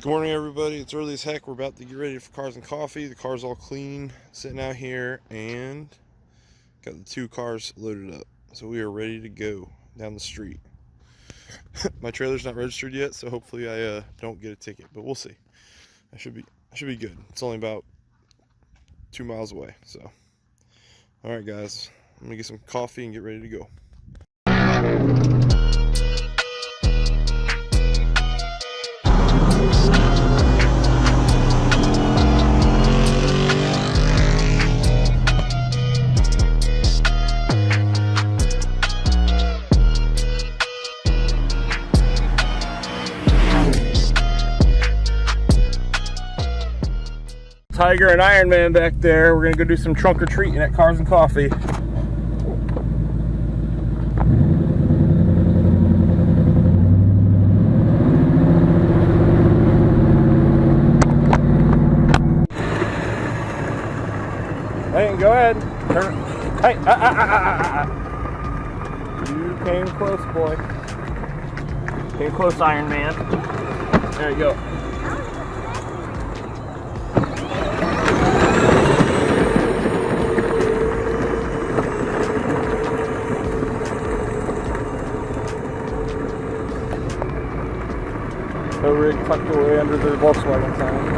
Good morning, everybody. It's early as heck. We're about to get ready for Cars and Coffee. The car's all clean, sitting out here, and got the two cars loaded up. So we are ready to go down the street. My trailer's not registered yet, so hopefully I don't get a ticket, but we'll see. I should be good. It's only about 2 miles away. So, all right, guys. I'm gonna get some coffee and get ready to go. Tiger and Iron Man back there. We're gonna go do some trunk or treating at Cars and Coffee. Hey, go ahead. Turn. Hey, You came close, boy. Came close, Iron Man. There you go. Tow rig tucked away under the Volkswagen sign.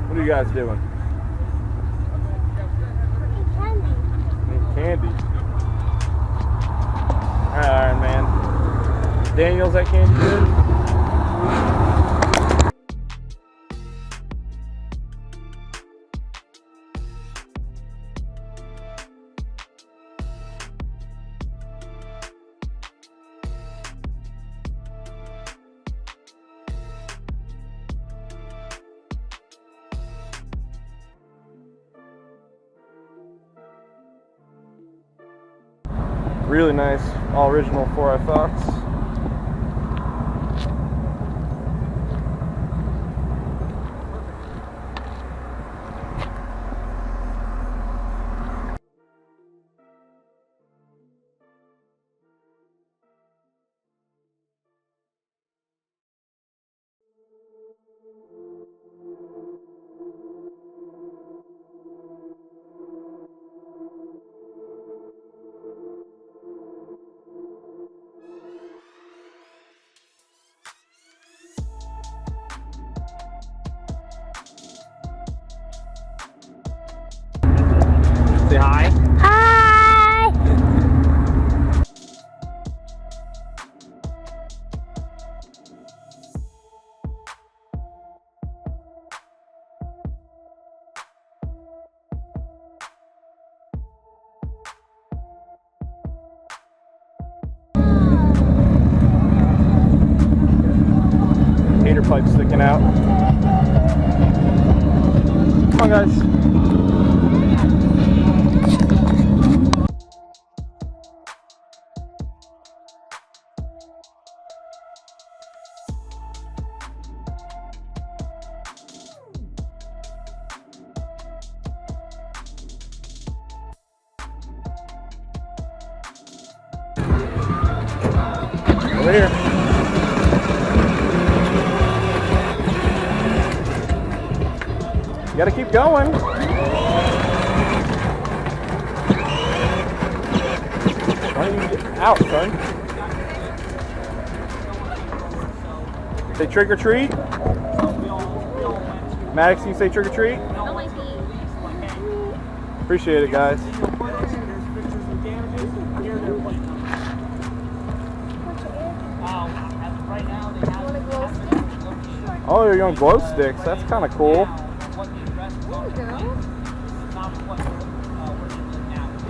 What are you guys doing? Candy. Alright, Iron Man. Daniel's that candy good? Really nice, all original 4i Fox. Say hi. Hi! Hater pipe sticking out. Come on, guys. Over here. You gotta keep going. Why don't you get out, son? Say trick or treat. Maddox, you say trick or treat? No, I Appreciate it, guys. Oh, you're on glow sticks. That's kind of cool.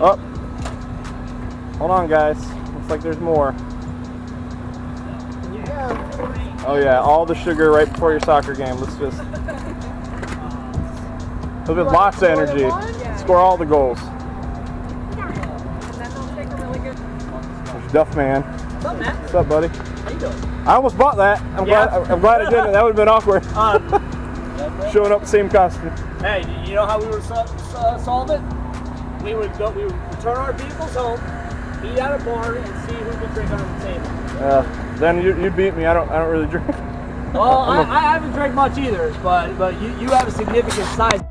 Oh, hold on, guys. Looks like there's more. Oh yeah, all the sugar right before your soccer game. Let's just with lots of energy. Score all the goals. There's Duff Man. What's up, man? What's up, buddy? How you doing? I almost bought that. I'm glad I didn't. That would have been awkward. Showing up the same costume. Hey, you know how we would solve it? We would return our vehicles home, eat at a bar, and see who could drink under the table. Then you beat me. I don't really drink. Well, I haven't drank much either, but you have a significant size.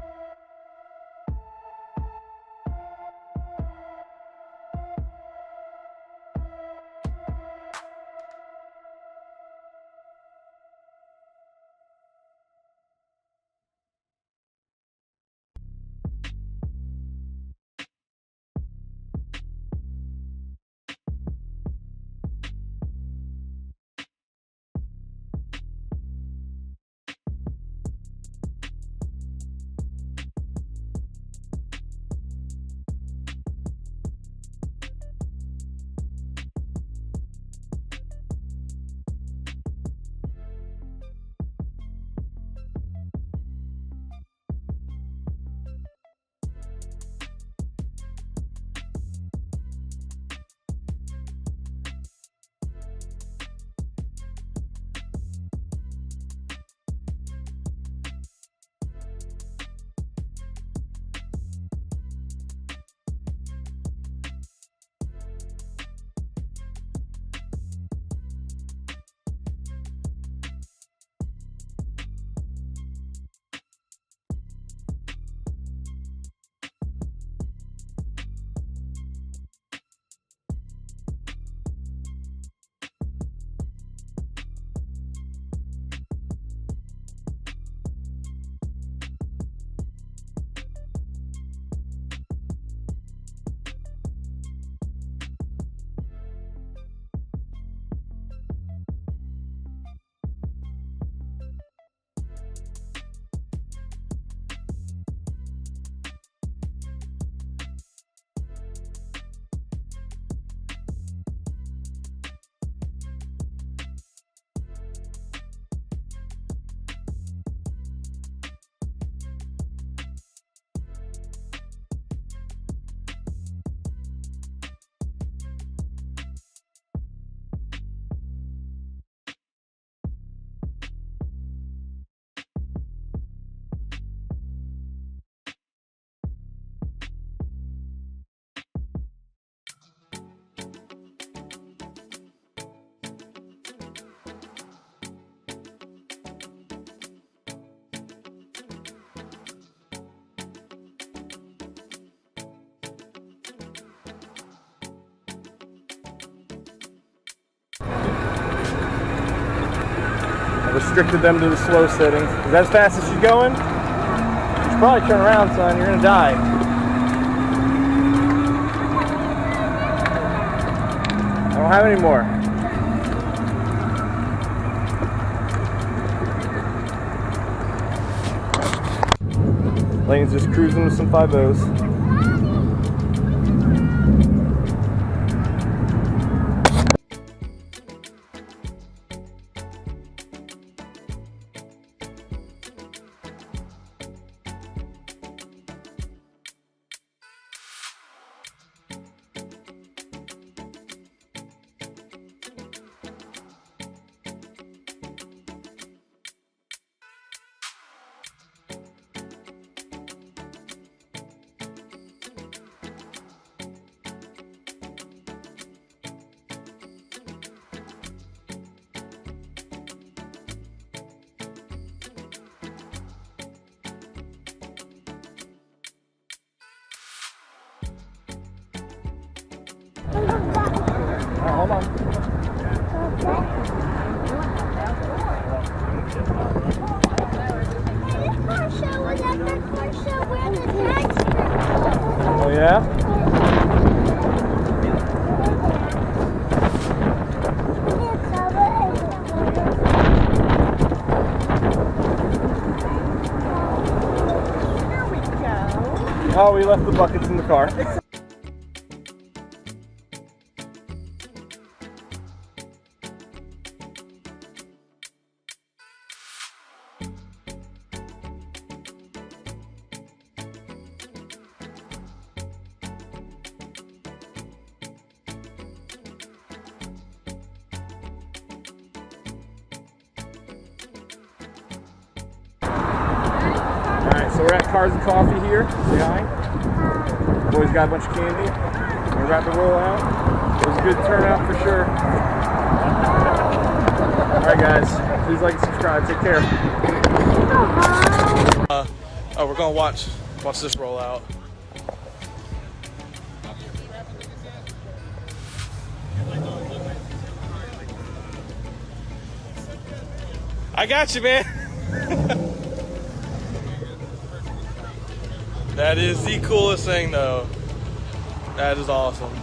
I restricted them to the slow setting. Is that as fast as she's going? You should probably turn around, son. You're gonna die. I don't have any more. Lane's just cruising with some 5.0s. Hold on. Oh, we left the buckets in the car. Alright, so we're at Cars and Coffee here. Say hi. Boys got a bunch of candy. We're about to roll out. It was a good turnout for sure. Alright guys, please like and subscribe. Take care. We're gonna watch this roll out. I got you, man. That is the coolest thing, though. That is awesome.